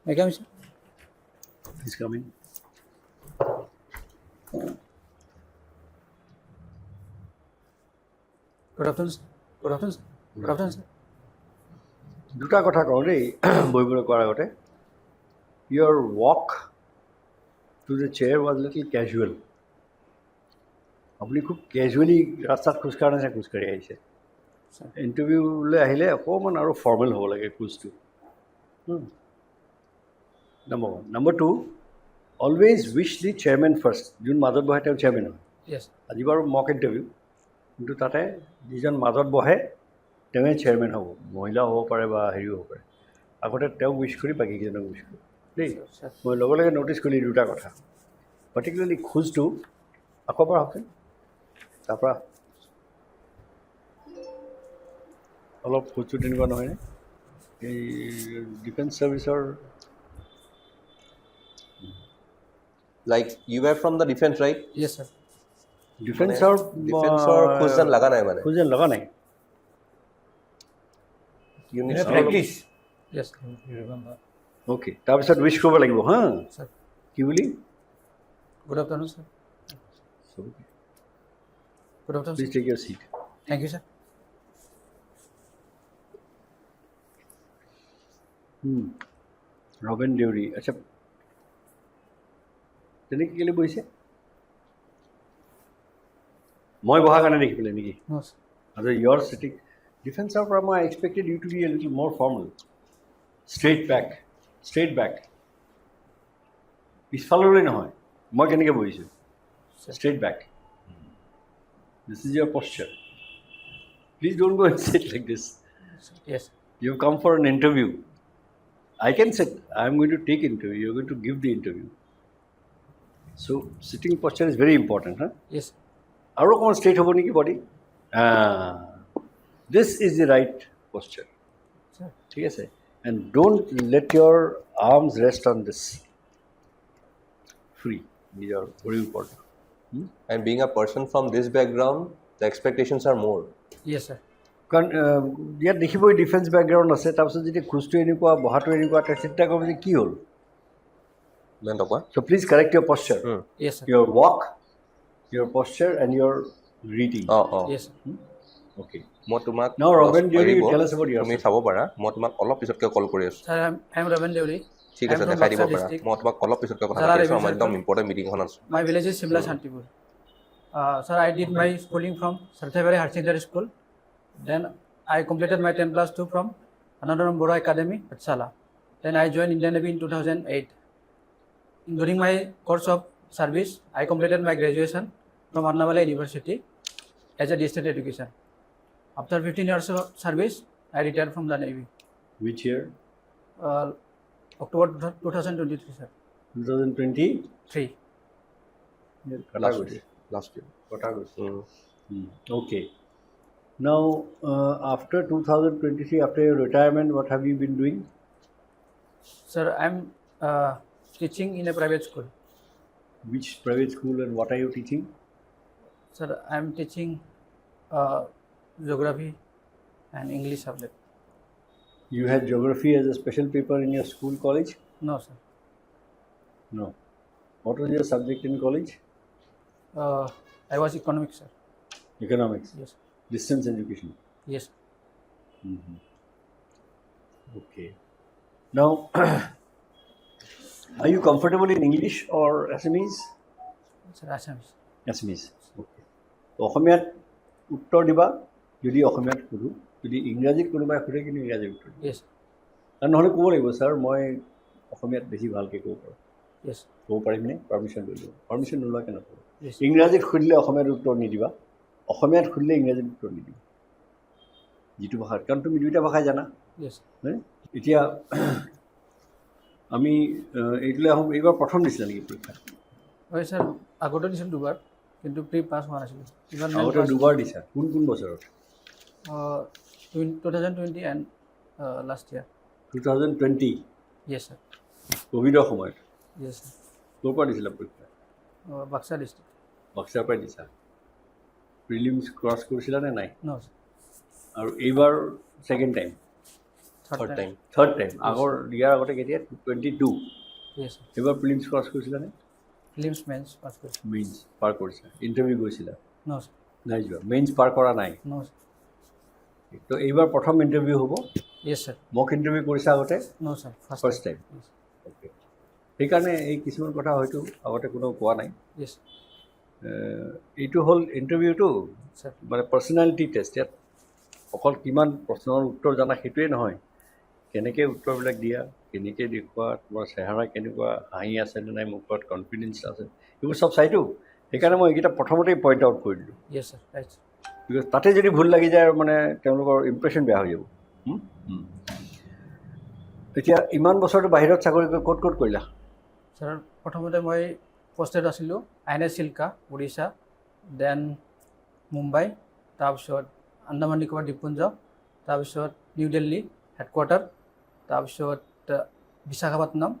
May I come, sir? He's coming. Good afternoon, sir. Good afternoon, sir. Good afternoon, sir. দুটা কথা কওঁ দেই বহিবলৈ কোৱাৰ আগতে your walk to the chair was little casual. আপুনি খুব কেজুৱেলি ৰাস্তাত খোজকাঢ়া নিচিনা খোজকাঢ়ি আহিছে Sir. ইণ্টাৰভিউলৈ আহিলে অকণমান আৰু ফৰ্মেল হ'ব লাগে খোজটো number one number two always which the chairman first যোন মাজত বহে তেওঁ চেয়াৰমেন হয় Yes. আজি বাৰু মক ইণ্টাৰভিউ কিন্তু তাতে যিজন মাজত বহে তেওঁৱে চেয়াৰমেন হ'ব মহিলা হ'ব পাৰে বা হেৰিও হ'ব পাৰে আগতে তেওঁক উইচ কৰি বাকীকেইজনক উইচ কৰি দেই Sir. মই লগে লগে ন'টিছ কৰিলোঁ দুটা কথা পাৰ্টিকুলাৰলি খোজটো আকৌ পৰা হওকচোন তাৰপৰা অলপ খোজটো তেনেকুৱা নহয়নে এই ডিফেন্স ছাৰ্ভিচৰ Like you were from the defense, right? Yes, sir. ডিফেন্সৰ ডিফেন্সৰ খোজ যেন লগা নাই মানে খোজ যেন লগা নাই You need to practice Yes, you remember. Okay তাৰপিছত উইচ কৰিব লাগিব হা Sir. কি বুলি Good afternoon, sir. Good afternoon, please sir. Take your seat Thank you, sir. Roben Deori আচ্ছা তেনেকৈ কেলৈ বহিছে মই বহা কাৰণে দেখি পেলাই নেকি No, sir. আৰু ইয়ৰ চিটিং ডিফেন্সৰ পৰা মই expected you to be a little more formal straight back পিছফাললৈ নহয় মই কেনেকৈ বহিছোঁ straight back this is your posture please don't go and sit like this Yes. You come for an interview I can sit. I am going to take interview. You are going to give the interview. So sitting posture is very important. Huh? Yes. Aru kon straight hobo niki body. This is the right posture. Sir. ঠিক আছে? And don't let your arms rest on this. Free. These are very important. and being a person from this background, the expectations are more. Yes, sir. কাৰণ ইয়াত দেখিবই defence background আছে তাৰপিছত যদি খোজটো এনেকুৱা বহাটো এনেকুৱা চিন্তা কৰিব যে কি হ'ল ইমান টকা so' please correct your posture Yes, sir. your walk, your posture, and your greeting. Yes, sir. Okay. মই তোমাক Now, Robin, do you পাৰিব, tell us about তুমি yourself? চাব পাৰা মই তোমাক অলপ পিছতকৈ কল কৰি আছোঁ Sir, I'm Ravan Deuri. ঠিক I'm আছে from দেখাই দিব Buxar পাৰা district. মই তোমাক অলপ পিছতকৈ কথা Sir, পাতি আছোঁ Ravi আমাৰ একদম sir. ইম্পৰ্টেণ্ট মিটিং এখন আছে My village is Simla Shantipur. Sir, I did my schooling from Sarthaivari Higher Secondary School. Then I completed my 10 plus 2 from Anandaram Bora Academy, Patsala. Then I joined Indian Navy in 2008. During my course of service, I completed my graduation from Annamalai University as a distance education. After 15 years of service, I retired from the Navy. Which year? October 2023, sir. 2020? 3. Last year Okay. Now, after 2023, after your retirement, what have you been doing? Sir, I'm teaching in a private school. Which private school and what are you teaching? Sir, I'm teaching geography and English subject. You had geography as a special paper in your school, college? No, sir. No. What was your subject in college? I was economics, sir. Economics. Yes. Distance education. Yes. Okay. Now, are you comfortable in English or Assamese? Sir, Assamese. Assamese. Okay. অসমীয়াত উত্তৰ দিবা যদি অসমীয়াত সোধোঁ যদি ইংৰাজীত কোনোবাই সোধে কিন্তু ইংৰাজীত উত্তৰ দিবা Yes. আৰু নহ'লে ক'ব লাগিব ছাৰ মই অসমীয়াত বেছি ভালকৈ ক'ব পাৰোঁ Yes. ক'ব পাৰিমনে পাৰ্মিশ্যন লৈ ল'ব পাৰ্মিশ্যন নোলোৱাকৈ নক'ব Yes. ইংৰাজীত সুধিলে অসমীয়াত উত্তৰ নিদিবা অসমীয়াত সুধিলে ইংৰাজীত উত্তৰ নিদিবা যিটো ভাষাত কাৰণ তুমি দুয়োটা ভাষাই জানা Yes. এতিয়া আমি এইটোলৈ আহোঁ এইবাৰ প্ৰথম দিছিলে নেকি পৰীক্ষা হয় ছাৰ আগতে দিছিলোঁ দুবাৰ কিন্তু প্ৰি পাছ হোৱা নাছিলোঁ ইমান আগতে দুবাৰ দিছা কোন কোন বছৰত 2020 and last year. 2020 Yes, sir. ক'ভিডৰ সময়ত Yes, sir. ক'ৰ পৰা দিছিলা পৰীক্ষা Buxar district. বাক্সাৰ পৰাই দিছা প্ৰিলিমছ ক্ৰছ কৰিছিলা নে নাই No, sir. আৰু এইবাৰ second time Third time. Third time আগৰ ইয়াৰ আগতে কেতিয়া 22 Yes, sir. এইবাৰ প্ৰিলিমছ ক্ৰছ কৰিছিলানে Prelims, mains, pass course. Mains পাৰ কৰিছা ইণ্টাৰভিউ গৈছিলা No, sir. নাই যোৱা মেইনছ পাৰ কৰা নাই No, sir. তো এইবাৰ প্ৰথম ইণ্টাৰভিউ হ'ব Yes, sir. মক ইণ্টাৰভিউ কৰিছা আগতে No, sir. First first time Yes. Okay সেইকাৰণে এই কিছুমান কথা হয়তো আগতে কোনেও কোৱা নাই Yes, এইটো হ'ল ইণ্টাৰভিউটো sir. মানে পাৰ্চনেলিটি টেষ্ট ইয়াত অকল কিমান প্ৰশ্নৰ উত্তৰ জানা সেইটোৱে নহয় কেনেকৈ উত্তৰবিলাক দিয়া কেনেকৈ দেখুওৱা তোমাৰ চেহেৰা কেনেকুৱা হাঁহি আছেনে নাই মুখত কনফিডেঞ্চ আছে এইবোৰ চব চাইতো সেইকাৰণে মই এইকেইটা প্ৰথমতেই পইণ্ট আউট কৰি দিলোঁ Yes, sir. Right. বিকজ তাতে যদি ভুল লাগি যায় আৰু মানে তেওঁলোকৰ ইম্প্ৰেশ্যন বেয়া হৈ যাব এতিয়া ইমান বছৰটো বাহিৰত চাকৰি কৰি ক'ত কৰিলা Sir, প্ৰথমতে মই পষ্টেড আছিলোঁ INS চিল্কা উৰিষ্যা দেন মুম্বাই তাৰপিছত আন্দামান নিকোবাৰ দ্বীপপুঞ্জ তাৰপিছত নিউ দিল্লী হেডকোৱাৰ্টাৰ তাৰপিছত বিশাখাপট্টনম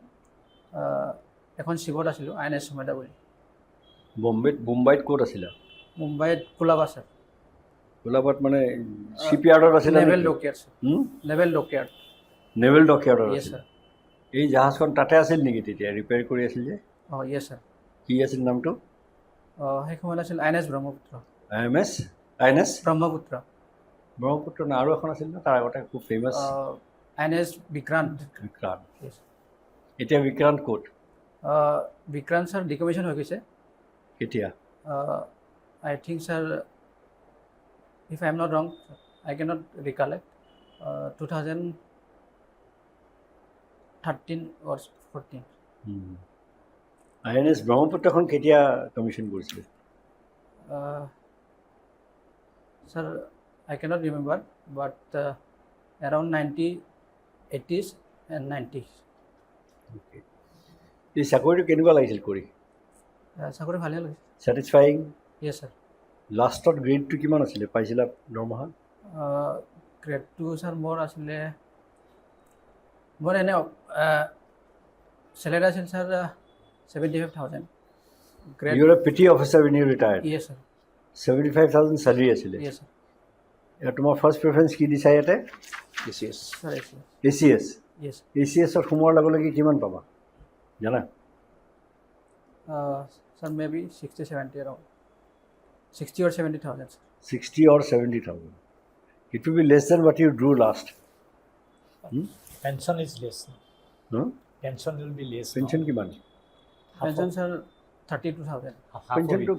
এখন শিৱত আছিলোঁ INS সুমেধা বুলি মুম্বাইত ক'ত আছিলা মুম্বাইত কোলাবা ছাৰ গোলাবাট মানে চিপয়াৰ্ডত আছিলে naval dockyard sir naval dockyard naval ডকয়াৰ্ডত য়েছ আছিলে ছাৰ এই জাহাজখন তাতে আছিল নেকি তেতিয়া ৰিপেয়াৰ কৰি আছিল যে অঁ য়েছ ছাৰ কি আছিল নামটো সেই সময়ত আছিল INS ব্ৰহ্মপুত্ৰ INS ব্ৰহ্মপুত্ৰ ব্ৰহ্মপুত্ৰ নে আৰু এখন আছিল ন তাৰ আগতে খুব ফেমাছ INS বিক্ৰান্ত বিক্ৰান্ত য়েছ এতিয়া বিক্ৰান্ত ক'ত বিক্ৰান্ত ছাৰ ডিকমিশ্যন হৈ গৈছে কেতিয়া I think, sir, if I am not wrong, I cannot recollect, 2013 or 14. INS ব্ৰহ্মপুত্ৰখন কেতিয়া কমিশ্যন কৰিছিলে Sir, I cannot remember, but around 80s and 90s. এই চাকৰিটো কেনেকুৱা লাগিছিল কৰি চাকৰি ভালেই লাগিছে ছেটিছফাইং য়েছ ছাৰ লাষ্টত গ্ৰেডটো কিমান আছিলে পাইছিলা দৰমহা গ্ৰেডটো ছাৰ মোৰ আছিলে মোৰ এনে চেলেৰি আছিল sir 75,000 grade you are a PT officer in you retired yes sir 75,000 salary আছিলে য়েছ ছাৰ এতিয়া তোমাৰ ফাৰ্ষ্ট প্ৰিফাৰেঞ্চ কি দিছা ইয়াতে ACS. ছাৰ য়েছ ACS য়েছ ACSত সোমোৱাৰ লগে লগে কিমান পাবা জানা sir, maybe 60-70 around 60 or 70,000. 60 or 70,000 it will be less than what you drew last Pension is less. huh? Pension will be less. Pension কিমান Pension sir 32,000.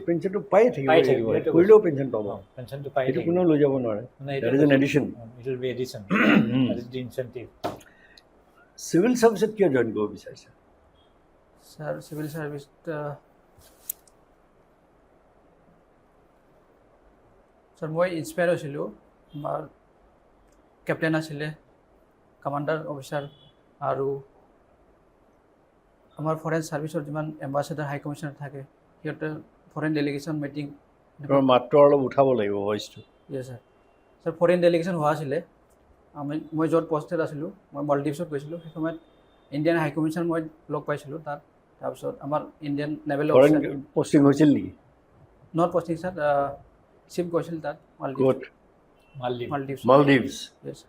পেঞ্চনটো পায়ে থাকিব পায়ে থাকিব, সেইটো কৰিলেও পেঞ্চন পাব Pension to pay. সেইটো কোনেও লৈ যাব নোৱাৰে that is an addition It will be addition. That is the incentive. Civil ছাৰ্ভিচত কিয় জইন কৰিব বিচাৰিছা Sir, civil service sir মই ইনস্পায়াৰ হৈছিলোঁ আমাৰ কেপ্টেইন আছিলে কমাণ্ডাৰ অফিচাৰ আৰু আমাৰ ফৰেন ছাৰ্ভিচৰ যিমান এম্বাচেডাৰ হাই কমিশ্যনাৰ থাকে সিহঁতে ফৰেন ডেলিগেশ্যন মিটিং তোমাৰ মাতটো অলপ উঠাব লাগিব ভইচটো য়েছ ছাৰ ছাৰ ফৰেন ডেলিগেশ্যন হোৱা আছিলে মই য'ত পষ্টেড আছিলোঁ মই মলদ্বীপছত গৈছিলোঁ সেই সময়ত ইণ্ডিয়ান হাই কমিশ্যন মই লগ পাইছিলোঁ তাত তাৰপিছত আমাৰ Indian naval foreign officer posting হৈছিল নেকি নট পষ্টিং ছাৰ চিফ গৈছিল তাত ক'ত Maldives. মালদ্বীপ মালদ্বীপছ য়েছ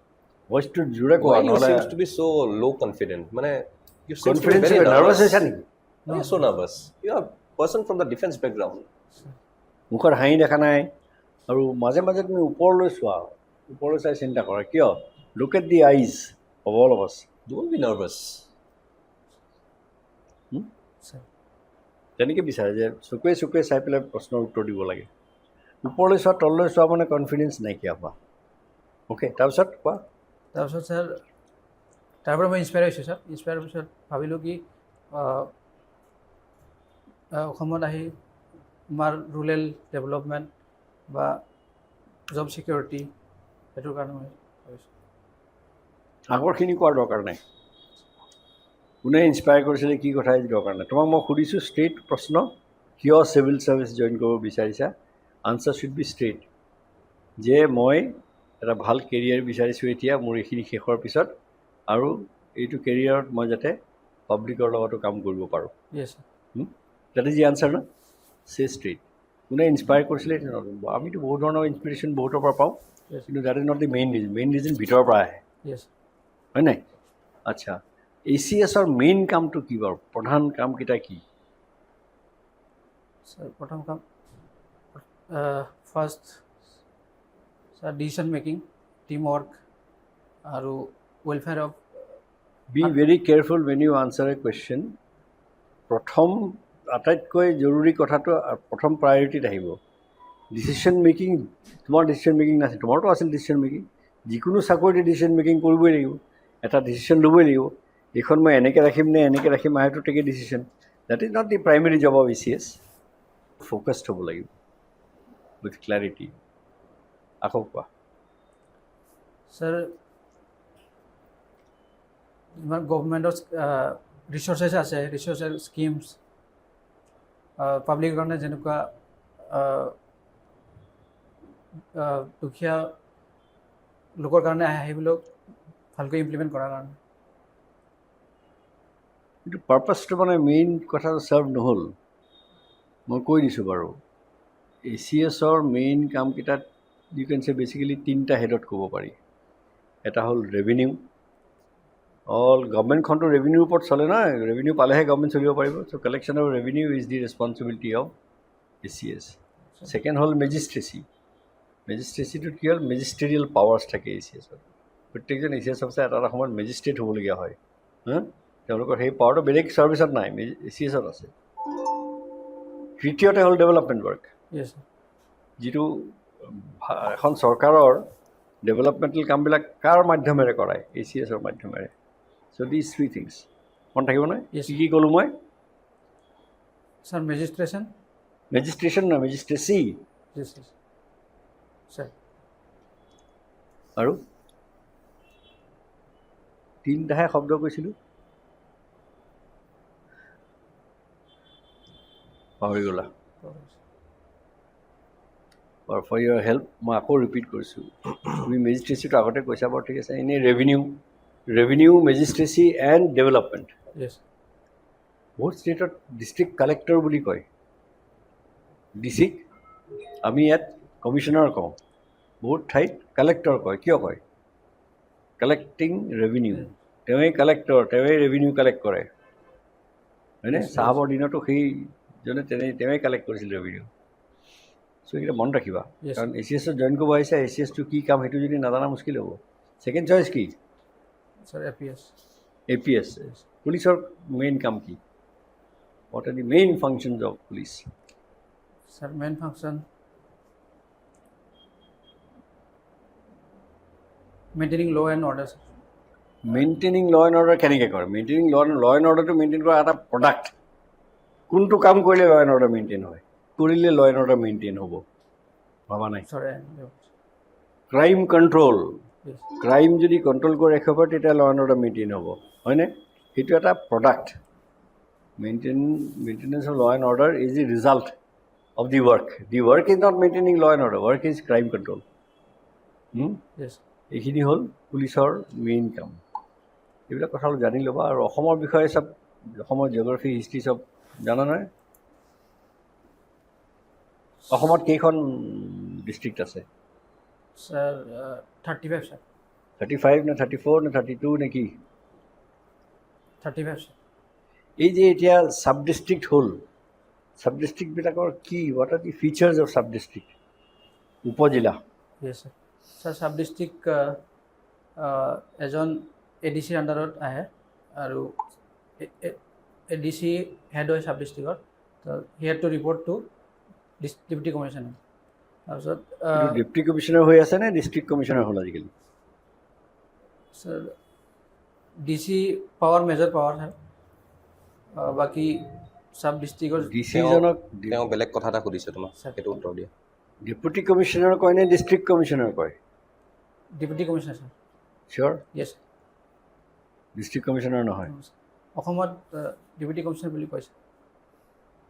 ভইচটো জোৰে কোৱা Why you নহ'লে seems to be so low confident? মানে you seem to be confidence very nervous nervous. হৈছা নেকি Why are you so nervous? You are a person from the defense background. মুখত হাঁহি দেখা নাই আৰু মাজে মাজে তুমি ওপৰলৈ চোৱা ওপৰলৈ চাই চিন্তা কৰা কিয় look at the eyes of all of আছ Don't be nervous. ছাৰ তেনেকৈ বিচাৰে যে চকুৱে চকুৱে চাই পেলাই প্ৰশ্নৰ উত্তৰ দিব লাগে ওপৰলৈ চোৱা তললৈ চোৱা মানে কনফিডেঞ্চ নাইকিয়া হোৱা অ'কে তাৰপিছত কোৱা তাৰপিছত ছাৰ তাৰপৰা মই ইনস্পায়াৰ হৈছোঁ ছাৰ ইনস্পায়াৰ হোৱাৰ পিছত ভাবিলোঁ কি অসমত আহি আমাৰ ৰুৰেল ডেভেলপমেণ্ট বা জব ছিকিউৰিটি সেইটোৰ কাৰণে মই ভাবিছোঁ আগৰখিনি কোৱাৰ দৰকাৰ নাই কোনে ইনস্পায়াৰ কৰিছিলে কি কথা দৰকাৰ নাই তোমাক মই সুধিছোঁ ষ্ট্ৰেইট প্ৰশ্ন কিয় চিভিল ছাৰ্ভিচ জইন কৰিব বিচাৰিছা আনচাৰ শুড বি ষ্ট্ৰেইট যে মই এটা ভাল কেৰিয়াৰ বিচাৰিছোঁ এতিয়া মোৰ এইখিনি শেষৰ পিছত আৰু এইটো কেৰিয়াৰত মই যাতে পাব্লিকৰ লগতো কাম কৰিব পাৰোঁ yes sir that is the answer ন চে ষ্ট্ৰেইট কোনে ইনস্পায়াৰ কৰিছিলে আমিতো বহুত ধৰণৰ ইনস্পিৰেশ্যন বহুতৰ পৰা পাওঁ য়েছ কিন্তু that is not the main reason ভিতৰৰ পৰা আহে য়েছ হয় নাই? আচ্ছা, ACSৰ মেইন কামটো কি বাৰু? প্ৰধান কামকেইটা কি? স্যাৰ প্ৰথম কাম first sir decision making, team work আৰু welfare of be very careful when you answer a question. প্ৰথম আটাইতকৈ জৰুৰী কথাটো প্ৰথম প্ৰায়ৰিটিত আহিব। ডিচিশ্যন মেকিং, তোমাৰ ডিচিশ্যন মেকিং নাছিল, তোমাৰতো আছিল ডিচিশ্যন মেকিং। যিকোনো চাকৰিতে ডিচিশ্যন মেকিং কৰিবই লাগিব, এটা ডিচিশ্যন ল'বই লাগিব। এইখন মই এনেকৈ ৰাখিম নে এনেকৈ ৰাখিম, I have to take a decision. That is not the primary job of ACS। Focused হ'ব লাগিব উইথ ক্লেৰিটি। আকৌ কোৱা। স্যাৰ ইমান গভৰ্ণমেণ্টৰ ৰিচোৰ্চেছ আছে, ৰিচোৰ্চেছ স্কিমছ পাব্লিকৰ কাৰণে যেনেকুৱা দুখীয়া লোকৰ কাৰণে আহে সেইবিলাক ভালকৈ ইমপ্লিমেণ্ট কৰাৰ কাৰণে। কিন্তু পাৰ্পাছটো মানে মেইন কথাটো ছাৰ্ভ নহ'ল। মই কৈ দিছোঁ বাৰু, ACSৰ মেইন কামকেইটাত ইউ কেন চে বেচিকেলি 3টা হেডত ক'ব পাৰি। এটা হ'ল ৰেভিনিউ। অল গভৰ্ণমেণ্টখনটো ৰেভিনিউৰ ওপৰত চলে নহয়, ৰেভিনিউ পালেহে গভৰ্ণমেণ্ট চলিব পাৰিব। So' collection of revenue is the responsibility of ACS। Second হ'ল মেজিষ্ট্ৰেচি। মেজিষ্ট্ৰেচিটোত কি হ'ল, মেজিষ্ট্ৰেৰিয়েল পাৱাৰ্ছ থাকে ACSৰ। প্ৰত্যেকজন ACS অফিচাৰ এটা এটা সময়ত মেজিষ্ট্ৰেট হ'বলগীয়া হয়। তেওঁলোকৰ সেই পাৱাৰটো বেলেগ ছাৰ্ভিচত নাই, ACSত আছে। তৃতীয়তে হ'ল ডেভেলপমেণ্ট ৱৰ্ক, য়েছ যিটো এখন চৰকাৰৰ ডেভেলপমেণ্টেল কামবিলাক কাৰ মাধ্যমেৰে কৰায়, ACSৰ মাধ্যমেৰে। চ' দিজ 3 থিংছ মন থাকিব নহয়। Yes. কি ক'লোঁ মই? স্যার মেজিষ্ট্ৰেশ্যন, মেজিষ্ট্ৰেশ্যন নহয়, মেজিষ্ট্ৰেচি। য়েছ য়েছ স্যাৰ আৰু 3টাহে শব্দ কৈছিলোঁ, পাহৰি গ'লা। আৰু ফৰ ইয়ৰ হেল্প মই আকৌ ৰিপিট কৰিছোঁ, তুমি মেজিষ্ট্ৰেচিটো আগতে কৈছা বাৰু, ঠিক আছে। এনেই ৰেভিনিউ, মেজিষ্ট্ৰেচি এণ্ড ডেভেলপমেণ্ট। য়েছ বহুত ষ্টেটত ডিষ্ট্ৰিক্ট কালেক্টৰ বুলি কয়, ডিচিক। আমি ইয়াত কমিশ্যনাৰ কওঁ, বহুত ঠাইত কালেক্টৰ কয়। কিয় কয়? Collecting revenue. তেওঁৱেই কালেক্টৰ, তেওঁৱেই ৰেভিনিউ কালেক্ট কৰে, হয়নে? চাহাবৰ দিনতো সেইজনে তেওঁৱেই কালেক্ট কৰিছিল ৰেভিনিউ। চ' এইকেইটা মনত ৰাখিবা, Yes. কাৰণ ACSত জইন কৰিব আহিছে, ACSটো কি কাম সেইটো যদি নাজানা মুস্কিল হ'ব। ছেকেণ্ড চইচ কি? Sir APS, APS। পুলিচৰ মেইন কাম কি? What are the main functions of police? Sir main function maintaining law and order. Maintaining law and order কেনেকৈ কৰে? মেইনটেইনিং ল এণ্ড অৰ্ডাৰটো মেইনটেইন কৰা এটা প্ৰডাক্ট। কোনটো কাম কৰিলে ল এণ্ড অৰ্ডাৰ মেইনটেইন হয়? কৰিলে ল এণ্ড অৰ্ডাৰ মেইনটেইন হ'ব, ভাবা নাই? সৰি ক্ৰাইম কণ্ট্ৰল। য়েছ ক্ৰাইম যদি কণ্ট্ৰল কৰি ৰাখিব পাৰে তেতিয়া ল এণ্ড অৰ্ডাৰ মেইনটেইন হ'ব, হয়নে? সেইটো এটা product. Maintenance of law and order is the result of the work. The work is not maintaining law and order, work is crime control. Yes এইখিনি হ'ল পুলিচৰ মেইন কাম। এইবিলাক কথা অলপ জানি ল'বা। আৰু অসমৰ বিষয়ে চব, অসমৰ জিঅ'গ্ৰাফি, হিষ্ট্ৰী চব জানা নহয়? অসমত কেইখন ডিষ্ট্ৰিক্ট আছে? স্যার 35 স্যার 35 নে 34 নে 32 নে কি? 35 স্যার। এই যে এতিয়া ছাব ডিষ্ট্ৰিক্ট হ'ল, ছাব ডিষ্ট্ৰিক্টবিলাকৰ কি, what are the features of sub district? Upazila. Yes sir. Sir sub district এজন ADCৰ আণ্ডাৰত আহে আৰু ADC হেড হয় সাব ডিষ্ট্ৰিক্টৰ। তো he had to report to deputy commissioner. তাৰপিছত ডেপুটি কমিশ্যনাৰ হৈ আছে নে ডিষ্ট্ৰিক্ট কমিশ্যনাৰ হ'ল আজিকালি? Sir DC power major power হয়। বাকী সাব ডিষ্ট্ৰিক্টৰ ডিচিজনক তেওঁ বেলেগ কথা এটা সুধিছে তোমাক, Sir. সেইটো উত্তৰ দিয়া। ডেপুটি কমিশ্যনাৰ কয় নে ডিষ্ট্ৰিক্ট কমিশ্যনাৰ কয়? Deputy commissioner sir. Sure? Yes district commissioner নহয়, অসমত ডিপুটি কমিশ্যনাৰ বুলি কৈছে,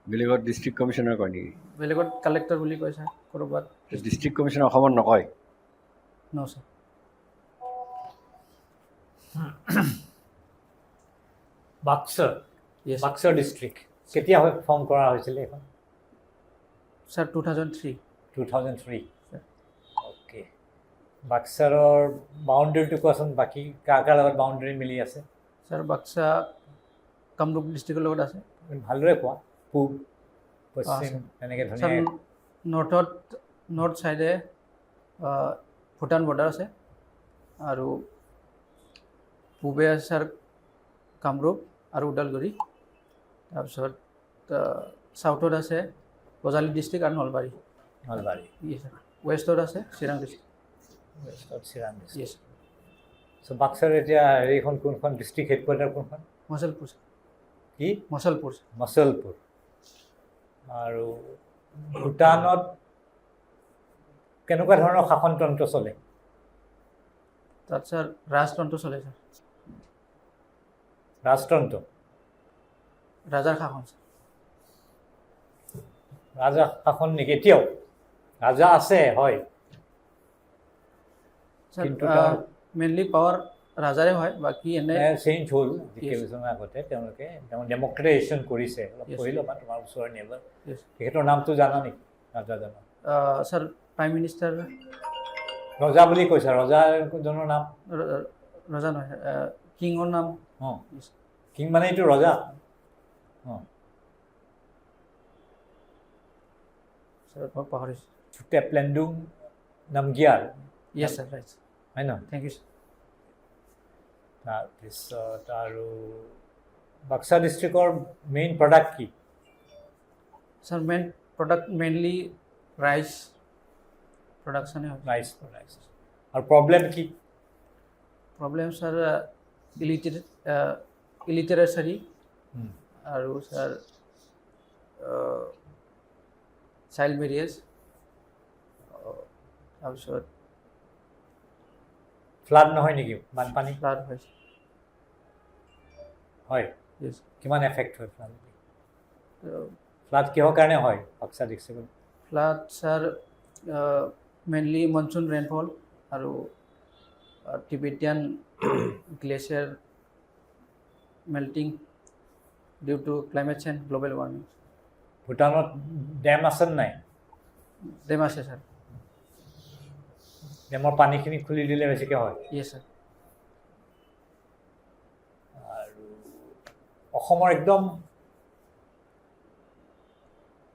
বেলেগত ডিষ্ট্ৰিক্ট কমিশ্যনাৰ কয় নেকি? বেলেগত কালেক্টৰ বুলি কৈছে, ক'ৰবাত ডিষ্ট্ৰিক্ট কমিশ্যনাৰ অসমত নকয়? ন স্যাৰ। বাক্সাৰ য়েছ বাক্সাৰ ডিষ্ট্ৰিক্ট কেতিয়া ফৰ্ম কৰা হৈছিলে এইখন? স্যাৰ 2003। 2003। অ'কে। বাক্সাৰৰ বাউণ্ডেৰীটো কোৱাচোন, বাকী কাৰ কাৰ লগত বাউণ্ডেৰী মিলি আছে স্যাৰ বাক্সা কামৰূপ ডিষ্ট্ৰিক্টৰ লগত আছে ভালদৰে কোৱা। পূব পশ্চিম আছে। এনেকৈ স্যাৰ ধুনীয়া। নৰ্থ চাইডে ভূটান বৰ্ডাৰ আছে আৰু পূবে আছে স্যাৰ কামৰূপ আৰু ওদালগুৰি, তাৰপিছত চাউথত আছে বজালী ডিষ্ট্ৰিক্ট আৰু নলবাৰী, নলবাৰী, ইয়েছ স্যাৰ। ৱেষ্টত আছে চিৰাং ডিষ্ট্ৰিক্ট, ৱেষ্টত চিৰাং ডিষ্ট্ৰিক্ট। ইয়েছ। চ' বাক্সাৰ এতিয়া হেৰিখন কোনখন ডিষ্ট্ৰিক্ট হেডকোৱাৰ্টাৰ কোনখন? মচলপুৰ স্যাৰ। কি? মচলপুৰ স্যাৰ। মচলপুৰ। আৰু ভূটানত কেনেকুৱা ধৰণৰ শাসনতন্ত্ৰ চলে? তাত স্যাৰ ৰাজতন্ত্ৰ চলে স্যাৰ, ৰাজতন্ত্ৰ, ৰাজাৰ শাসন স্যাৰ। ৰাজা শাসন নেকি এতিয়াও? ৰাজা আছে হয়, কিন্তু স্যাৰ মেইনলি পাৱাৰ ৰাজাৰে হয়, বাকী এনে চেঞ্জ হ'ল Yes. কেইবছৰমান আগতে তেওঁলোকে ডেমক্ৰেটাইজেশ্যন কৰিছে। অলপ Yes. পঢ়ি ল'বা তোমাৰ ওচৰৰ নেবাৰ। Yes. তেখেতৰ নামটো জানা নেকি? ৰাজা জানা? স্যাৰ প্ৰাইম মিনিষ্টাৰ ৰজা বুলি কৈছা, ৰজাজনৰ নাম? ৰজা নহয়, কিঙৰ নাম অঁ, কিং মানে এইটো ৰজা। অঁ, স্যাৰ মই পাহৰিছোঁ। টেপলেণ্ডুং নামগিয়াল ইয়েছ স্যাৰ, ৰাইট। হয় নহয়? Thank you sir. তাৰপিছত আৰু বাক্সা ডিষ্ট্ৰিক্টৰ মেইন প্ৰডাক্ট কি? Sir main product mainly rice প্ৰডাকশ্যনে হয়। Rice product. আৰু প্ৰব্লেম কি? প্ৰব্লেম স্যাৰ ইলিটাৰেচাৰী আৰু স্যাৰ চাইল্ড মেৰিয়েজ, তাৰপিছত ফ্লাড নহয় নেকি? বানপানী ফ্লাড হৈছে। হয়। ইয়েছ। কিমান এফেক্ট হয় ফ্লাড? ফ্লাড কিহৰ কাৰণে হয় বাক্সা ডিষ্ট্ৰিক্টত? Flood sir mainly monsoon rainfall আৰু Tibetan glacier melting due to climate change, global warming. ভূটানত ডেম আছে নাই? ডেম আছে স্যাৰ। ডেমৰ পানীখিনি খুলি দিলে বেছিকৈ হয়। Yes sir. আৰু অসমৰ একদম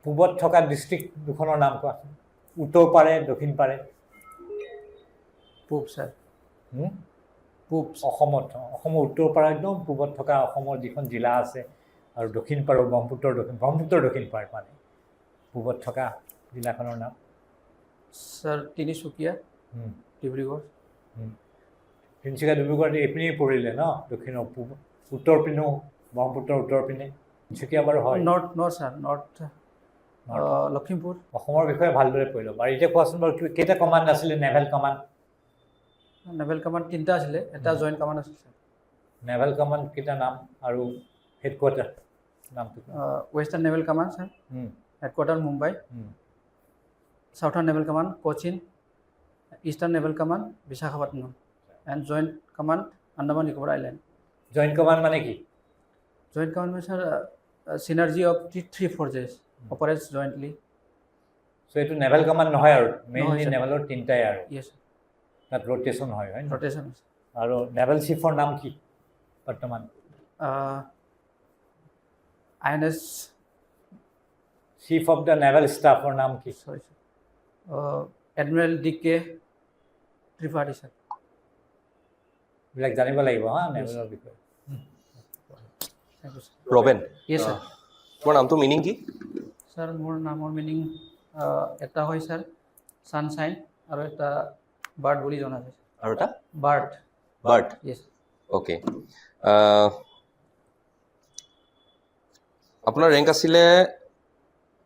পূবত থকা ডিষ্ট্ৰিক্ট দুখনৰ নাম কোৱাচোন। উত্তৰ পাৰে, দক্ষিণ পাৰে। পূব স্যাৰ। হুম? পূব অসমৰ উত্তৰ পাৰ একদম পূবত থকা অসমৰ যিখন জিলা আছে, আৰু দক্ষিণ পাৰৰ ব্ৰহ্মপুত্ৰৰ দক্ষিণ পাৰ মানে পূবত থকা জিলাখনৰ নাম। স্যাৰ তিনিচুকীয়া, ডিব্ৰুগড়। তিনিচুকীয়া, ডিব্ৰুগড় এইপিনেই পৰিলে ন? দক্ষিণৰ পূব উত্তৰ পিনেও ব্ৰহ্মপুত্ৰৰ উত্তৰ পিনে তিনিচুকীয়া বাৰু হয়। North sir, north Lakhimpur. অসমৰ বিষয়ে ভালদৰে পঢ়ি ল'বা। আৰু এতিয়া কোৱাচোন বাৰু কেইটা কমাণ্ড আছিলে? Naval command. নেভেল কমাণ্ড 3টা আছিলে, এটা জইণ্ট কমাণ্ড আছিল স্যাৰ। নেভেল কমাণ্ড কেইটা নাম আৰু হেডকোৱাৰ্টাৰ নামটো? Western naval command sir, headquarter Mumbai. Southern naval command Cochin, eastern naval command Visakhapatnam, and joint command Andaman Nicobar Island. Joint command মানে কি? Joint command means synergy of three forces operates jointly. চ' এইটো naval command নহয় আৰু mainly নহয়, sir. নেভেলৰ তিনিটাই আৰু Yes, তাত rotation হয় হয় ন? rotation. আৰু নেভেল চিফৰ নাম কি বৰ্তমান? INS, chief of the naval ষ্টাফৰ নাম কি? sorry, Admiral D.K. Tripathi, sir. এইবিলাক জানিব লাগিব হা নেভেলৰ বিষয়ে। Thank you, sir. ৰবেন, Yes, sir. তোমাৰ নামটো মিনিং কি? Sir, মোৰ নামৰ মিনিং এটা হয় স্যাৰ ছানশ্বাইন আৰু এটা বাৰ্ড বুলি জনা যায়। আৰু এটা বাৰ্ড। বাৰ্ড। Yes. অ'কে। আপোনাৰ ৰেংক আছিলে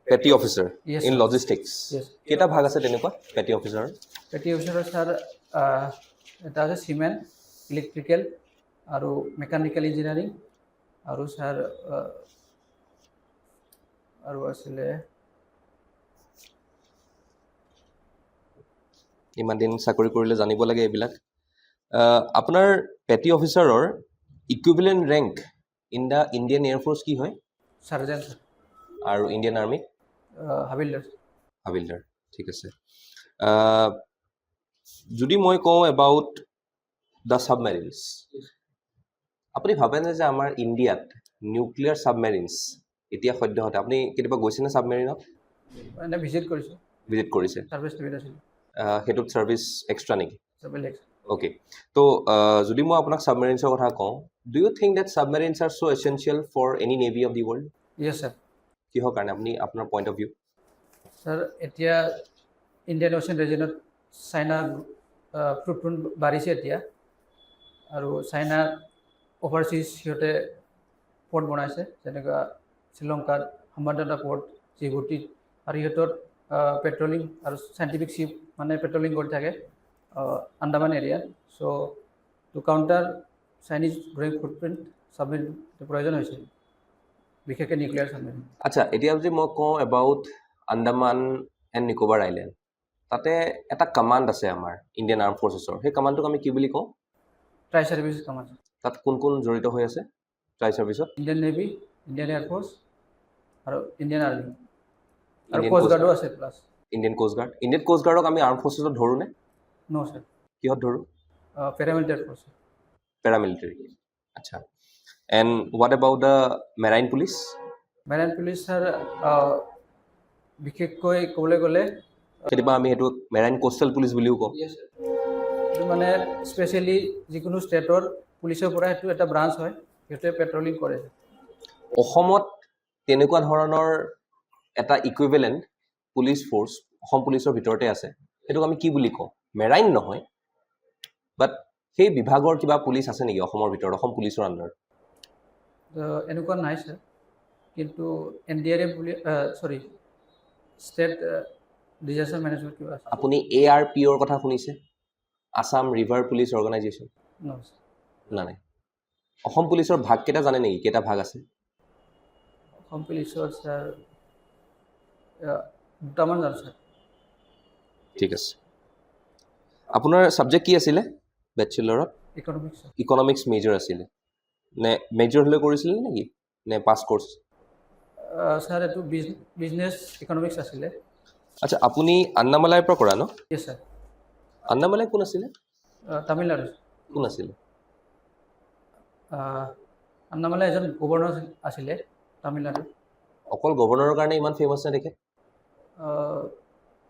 পেটি officer Yes, in sir. Logistics. Yes. কেইটা ভাগ আছে তেনেকুৱা পেটি অফিচাৰৰ? পেটি অফিচাৰৰ স্যাৰ এটা আছে চিমেণ্ট, ইলেক্ট্ৰিকেল আৰু মেকানিকেল ইঞ্জিনিয়াৰিং আৰু স্যাৰ আৰু আছিলে ইমান দিন চাকৰি কৰিলে জানিব লাগে এইবিলাক। আপোনাৰ পেটি অফিচাৰৰ equivalent rank in the Indian air force কি হয়? Sergeant, sir. আৰু ইণ্ডিয়ান আৰ্মি? হাবিলদাৰ। হাবিলদাৰ, ঠিক আছে। যদি মই কওঁ এবাউট দ্য ছাবমেৰিনছ, আপুনি ভাবেনে যে আমাৰ ইণ্ডিয়াত নিউক্লিয়াৰ ছাবমেৰিনছ এতিয়া সদ্যহতে, আপুনি কেতিয়াবা গৈছেনে ছাবমেৰিনত? এনে ভিজিট কৰিছোঁ, ভিজিট কৰিছে? ছাৰ্ভিচ লিমিট আছিলোঁ, সেইটোত ছাৰ্ভিচ এক্সট্ৰা নেকি? বেলেগ। অ'কে, তো যদি মই আপোনাক ছাবমেৰিনছৰ কথা কওঁ, do you think that submarines are so' essential for any navy of the world? Yes sir. কিহৰ কাৰণে, আপুনি আপোনাৰ পইণ্ট অফ ভিউ? ছাৰ এতিয়া ইণ্ডিয়ান অ'চিয়ান ৰিজনত চাইনা ফুটপ্ৰিণ্ট বাঢ়িছে এতিয়া, আৰু চাইনা অভাৰচিজ সিহঁতে পৰ্ট বনাইছে, যেনেকুৱা শ্ৰীলংকাত হাম্বানট'টা পৰ্ট, জিবুটিত, আৰু সিহঁতৰ পেট্ৰলিং আৰু চাইণ্টিফিক শ্বিপ মানে পেট্ৰলিং কৰি থাকে আন্দামান এৰিয়াত। So' to counter Chinese growing footprint ছাবমেৰিনৰ প্ৰয়োজন হৈছে, বিশেষকৈ নিউক্লিয়াৰ ছাবমেৰিন। আচ্ছা, এতিয়া যদি মই কওঁ about Andaman and Nicobar island, তাতে এটা কামাণ্ড আছে আমাৰ ইণ্ডিয়ান আৰ্ম ফ'ৰ্চেছৰ, সেই কামাণ্ডটোক আমি কি বুলি কওঁ? Tri service command. তাত কোন কোন জড়িত হৈ আছে ট্ৰাই ছাৰ্ভিচত? ইণ্ডিয়ান নেভি, ইণ্ডিয়ান এয়াৰফ'ৰ্চ আৰু ইণ্ডিয়ান আৰ্মি, আৰু Indian coast coast guard guard, আছে plus. Indian coast guard. Indian coast গাৰ্ডক আমি আৰ্ম ফ'ৰ্চেছত ধৰোঁনে? ন' ছাৰ, কিহত ধৰোঁ? Paramilitary force. পেৰামিলিটাৰী। আচ্ছা, and what about the marine police? Marine police sir বিশেষকৈ ক'বলৈ গ'লে কেতিয়াবা আমি সেইটোক মেৰাইন কোষ্টেল পুলিচ বুলিও কওঁ। এইটো মানে স্পেচিয়েলি যিকোনো ষ্টেটৰ পুলিচৰ পৰা সেইটো এটা ব্ৰাঞ্চ হয়, সিহঁতে পেট্ৰলিং কৰে। অসমত তেনেকুৱা ধৰণৰ এটা ইকুইভেলেণ্ট পুলিচ ফ'ৰ্চ অসম পুলিচৰ ভিতৰতে আছে, সেইটোক আমি কি বুলি কওঁ? মেৰাইন নহয়, বাট সেই বিভাগৰ কিবা পুলিচ আছে নেকি অসমৰ ভিতৰত, অসম পুলিচৰ আণ্ডাৰত? এনেকুৱা নাই ছাৰ, কিন্তু NDRF বুলি ষ্টেট ডিজাষ্টাৰ মেনেজমেণ্ট কিবা আছে। আপুনি ARPৰ কথা শুনিছে? Assam river police organisation? No' sir. নাই। অসম পুলিচৰ ভাগ কেইটা জানে নেকি, কেইটা ভাগ আছে? অসম পুলিচৰ ছাৰ দুটামান জানো ছাৰ। ঠিক আছে। আপোনাৰ ছাবজেক্ট কি আছিলে বেচেলাৰত? ইকনমিক্স। ইকনমিক্স মেজৰ আছিলে নে মেজৰ হ'লে কৰিছিলে নেকি, নে পাছ কৰ্চ? ছাৰ এইটো বিজনেছ ইকনমিক্স আছিলে। আচ্ছা, আপুনি আন্নামালাইৰ পৰা কৰা ন? য়েছ ছাৰ। আন্নামালাই কোন আছিলে? তামিলনাডু। কোন আছিলে? আন্নামালাই এজন গভৰ্ণৰ আছিলে তামিলনাডু। অকল গভৰ্ণৰৰ কাৰণে ইমান ফেমাছ নে তেখেত?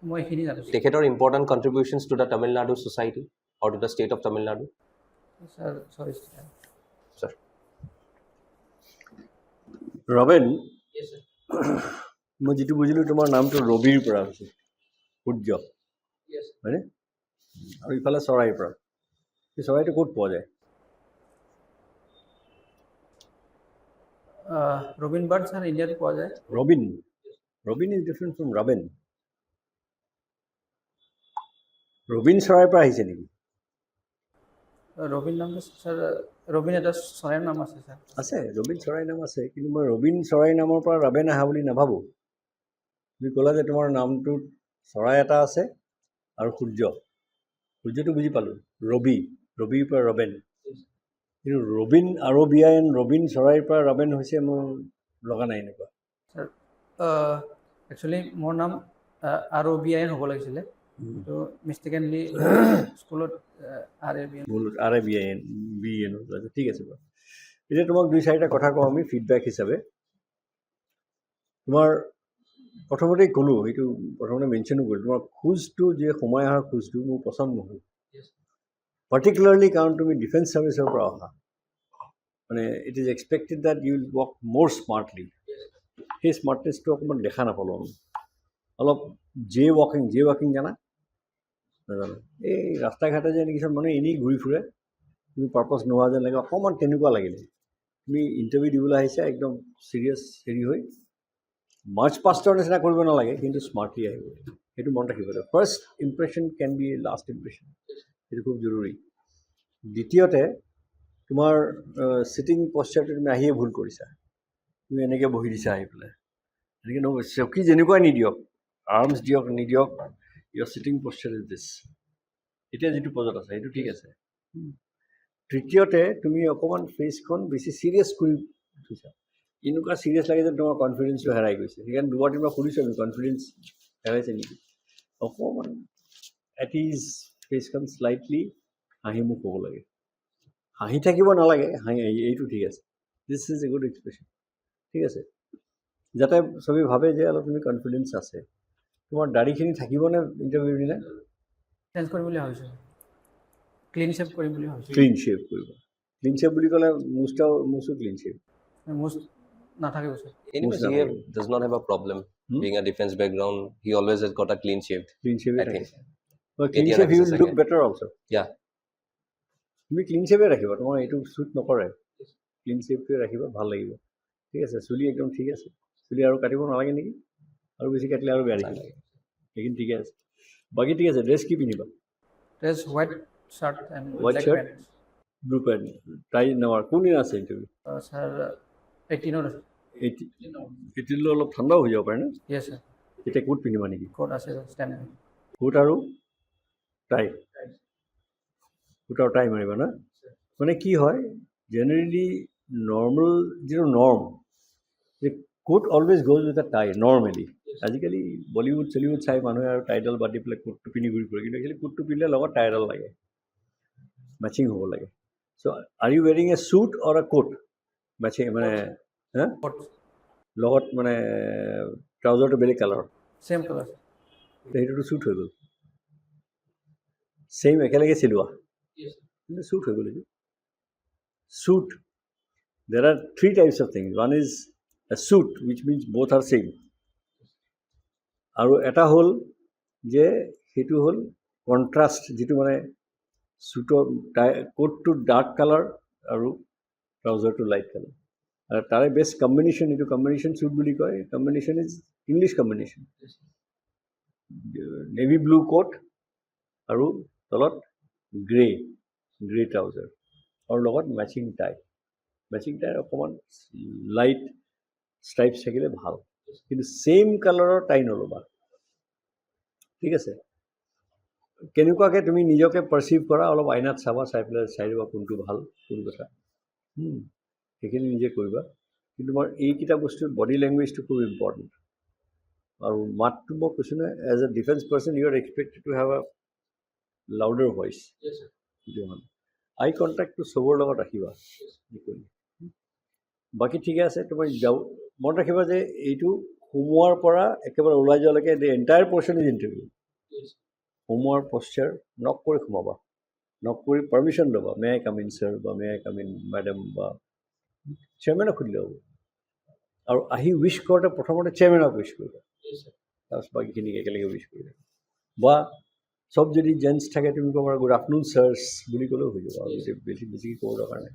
মই এইখিনি জানো তেখেতৰ important contributions to the Tamil Nadu society or to the state of Tamil Nadu? Sir. Sorry sir. Roben, মই যিটো বুজিলোঁ তোমাৰ নামটো ৰবিৰ পৰা হৈছে, সূৰ্য হয়নে? আৰু ইফালে চৰাইৰ পৰা। সেই চৰাইটো ক'ত পোৱা যায়? ৰবিন বাৰ্ড ছাৰ ইণ্ডিয়াত পোৱা যায়। Robin? Robin is different from Roben. Robin চৰাইৰ পৰা আহিছে নেকি? ৰবিন নামটো ছাৰ, ৰবিন এটা চৰাইৰ নাম আছে ছাৰ। আছে, ৰবিন চৰাইৰ নাম আছে, কিন্তু মই ৰবিন চৰাইৰ নামৰ পৰা ৰাবেন আহা বুলি নাভাবোঁ। তুমি ক'লা যে তোমাৰ নামটোত চৰাই এটা আছে আৰু সূৰ্য, সূৰ্যটো বুজি পালোঁ। ৰবিৰ পৰা ৰবেন, কিন্তু ৰবিন ROBIN ৰবিন চৰাইৰ পৰা ৰবেন হৈছে মোৰ লগা নাই এনেকুৱা। ছাৰ একচুৱেলি মোৰ নাম ROBIN হ'ব লাগিছিলে, তো মিষ্টেকেনলি স্কুলত RABIN ঠিক আছে বাৰু। এতিয়া তোমাক 2-4টা কথা কওঁ আমি ফিডবেক হিচাপে। তোমাৰ প্ৰথমতেই ক'লোঁ, এইটো প্ৰথমতে মেনশ্যনো কৰিলোঁ, তোমাৰ খোজটো যে সোমাই অহাৰ খোজটো মোৰ পচন্দ নহ'ল, পাৰ্টিকুলাৰলি কাৰণ তুমি ডিফেন্স ছাৰ্ভিচৰ পৰা অহা, মানে it is expected that you will work more smartly. সেই স্মাৰ্টনেছটো অকণমান দেখা নাপালোঁ আমি। অলপ জে ৱাকিং জানা? নাজানো। এই ৰাস্তা ঘাটে যে কিছুমান মানুহে এনেই ঘূৰি ফুৰে, তুমি পাৰ্পছ নোহোৱা যেন লাগে, অকণমান তেনেকুৱা লাগিলে। তুমি ইণ্টাৰভিউ দিবলৈ আহিছা একদম চিৰিয়াছ হেৰি হৈ, মাৰ্চ পাষ্টৰ নিচিনা কৰিব নালাগে, কিন্তু স্মাৰ্টলি আহিব, সেইটো মনত ৰাখিব লাগিব। First impression can be last impression, সেইটো খুব জৰুৰী। দ্বিতীয়তে তোমাৰ ছিটিং পশ্চাৰটো তুমি আহিয়ে ভুল কৰিছা, তুমি এনেকৈ বহি দিছা আহি পেলাই, এনেকৈ নহ'ব। চকী যেনেকুৱাই নিদিয়ক, আৰ্মছ দিয়ক নিদিয়ক, ইয়ৰ ছিটিং পশ্চাৰ ইজ দিছ। এতিয়া যিটো পজত আছে সেইটো ঠিক আছে। তৃতীয়তে তুমি অকণমান ফেচখন বেছি চিৰিয়াছ কৰি উঠিছা, এনেকুৱা চিৰিয়াছ লাগে যে তোমাৰ কনফিডেঞ্চটো হেৰাই গৈছে। সেইকাৰণে 2-3বাৰ সুধিছোঁ আমি, কনফিডেঞ্চ হেৰাইছে নেকি? অকণমান এট ইজ ফেচখন স্লাইটলি হাঁহিমুখ হ'ব লাগে, হাঁহি থাকিব নালাগে, এইটো ঠিক আছে, this is a good expression, ঠিক আছে, যাতে চবেই ভাবে যে অলপ তুমি কনফিডেঞ্চ আছে। তোমাৰ দাড়িখিনি থাকিবনে ইণ্টাৰভিউৰ দিনা? চেঞ্জ কৰিম বুলি ভাবিছোঁ, ক্লিন শ্বেভ কৰিম বুলি ভাবিছোঁ। ক্লিন শ্বেভ কৰিব। ক্লিন শ্বেভ বুলি ক'লে মোচো ক্লিন শ্বেভ। মোষ্ট নাথাকিব sir. Anyways, he does not have a problem being a defense background. He always has got a clean shave. Clean শ্বেভে I থাকে। think. ক্লিন এতিয়া শ্বেভ ইউ ৰাখিছে look চাগে। Better also'. Yeah. তুমি clean শ্বেভে ৰাখিবা, তোমাৰ এইটো শ্বুট নকৰে, ক্লিন শ্বেভটোৱে ৰাখিবা, ভাল লাগিব, ঠিক আছে। চুলি একদম ঠিক আছে, চুলি আৰু কাটিব নালাগে নেকি? আৰু বেছি কাটিলে আৰু বেয়া দেখিব, সেইখিনি ঠিকে আছে। বাকী ঠিক আছে, ড্ৰেছ কি পিন্ধিবা? Dress white shirt and white black shirt, pant. Blue pant, tie never. কোনদিনা আছে ইণ্টাৰভিউ? ছাৰ 18ত আছে। 18লৈ অলপ ঠাণ্ডাও হৈ যাব পাৰে ন? য়েছ ছাৰ। এতিয়া কোট পিন্ধিবা নেকি? ক'ত আছে ষ্টেণ্ড? কোট আৰু টাই, কোট আৰু টাই মাৰিবা না? মানে কি হয়, জেনেৰেলি নৰ্মেল যিটো নৰ্ম, যে coat always goes with a tie normally. আজিকালি বলিউড চলিউড চাই মানুহে আৰু টাইডাল বাদ দি পেলাই কোটটো পিন্ধি ঘূৰি ফুৰে, কিন্তু একচুৱেলি কোটটো পিন্ধিলে লগত টাইডাল লাগে, মেচিং হ'ব লাগে। চ' আৰ ইউ ৱেৰিং এ শ্বুট অৰ এ কোট? মেচিং মানে হা ক'ত? লগত মানে ট্ৰাউজাৰটো বেলেগ কালাৰ, ছেম কালাৰ। সেইটোতো শ্বুট হৈ গ'ল, ছেইম একেলগে চিলোৱা, কিন্তু শ্বুট হৈ গ'ল। এইটো শ্বুট, দেৰ R 3 types of things. One is a shoot wish means both R same, আৰু এটা হ'ল যে সেইটো হ'ল কণ্ট্ৰাষ্ট, যিটো মানে শ্বুটৰ কোটটো ডাৰ্ক কালাৰ আৰু ট্ৰাউজাৰটো লাইট কালাৰ, আৰু তাৰে বেষ্ট কম্বিনেশ্যন, এইটো কম্বিনেশ্যন শ্বুট বুলি কয়। Combination is English combination, navy blue coat আৰু তলত গ্ৰে ট্ৰাউজাৰ, আৰু লগত মেচিং টাই। মেচিং টাই অকণমান লাইট ষ্ট্ৰাইপছ থাকিলে ভাল, কিন্তু ছেইম কালাৰৰ টাই নল'বা, ঠিক আছে। কেনেকুৱাকৈ তুমি নিজকে পাৰ্চিভ কৰা, অলপ আইনাত চাবা, চাই পেলাই চাই দিবা কোনটো ভাল, কোন কথা, সেইখিনি নিজে কৰিবা। কিন্তু তোমাৰ এইকেইটা বস্তুত বডি লেংগুৱেজটো খুব ইম্পৰ্টেণ্ট। আৰু মাতটো মই কৈছোঁ নহয়, as a defence person you are expected to have a louder voice. I কণ্টেক্টটো চবৰ লগত ৰাখিবা। বাকী ঠিকে আছে, তুমি মনত ৰাখিবা যে এইটো সোমোৱাৰ পৰা একেবাৰে ওলাই যোৱালৈকে দি এণ্টায়াৰ পৰ্চন ইজ ইণ্টাৰভিউ। সোমোৱাৰ পশ্চাৰ নক কৰি সোমাবা, নক কৰি পাৰ্মিশ্যন ল'বা, may I come in sir বা may I come in madam বা চেয়াৰমেনক সুধিলে হ'ব। আৰু আহি উইচ কৰোঁতে প্ৰথমতে চেয়াৰমেনক উইচ কৰিবা, তাৰপিছত বাকীখিনিক একেলগে উইচ কৰিবা। বা চব যদি জেণ্টছ থাকে তুমি ক'ব পাৰা গুড আফটাৰনুন ছাৰ্ছ বুলি ক'লেও হৈ যাব, আৰু বেছিকৈ ক'ব দৰকাৰ নাই,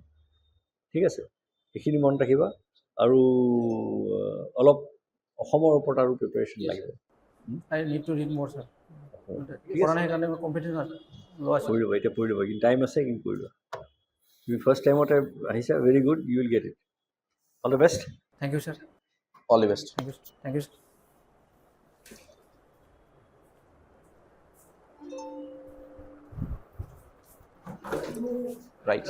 ঠিক আছে। এইখিনি মনত ৰাখিবা। আৰু অলপ অসমৰ ওপৰত আৰু প্ৰিপেৰেশ্যন লাগিব। আই নিড টু ৰিড মোৰ ছাৰ। কৰা নাই সেইকাৰণে কম্পিটিশ্যন লোৱা আছে। কৰি ল'বা, এতিয়া পঢ়ি ল'বা, কিন্তু টাইম আছে, কিন্তু কৰি লোৱা। তুমি ফাৰ্ষ্ট টাইমতে আহিছা, very good, you will get it. All the best. Thank you sir. All the best. Thank you, thank you sir. Right.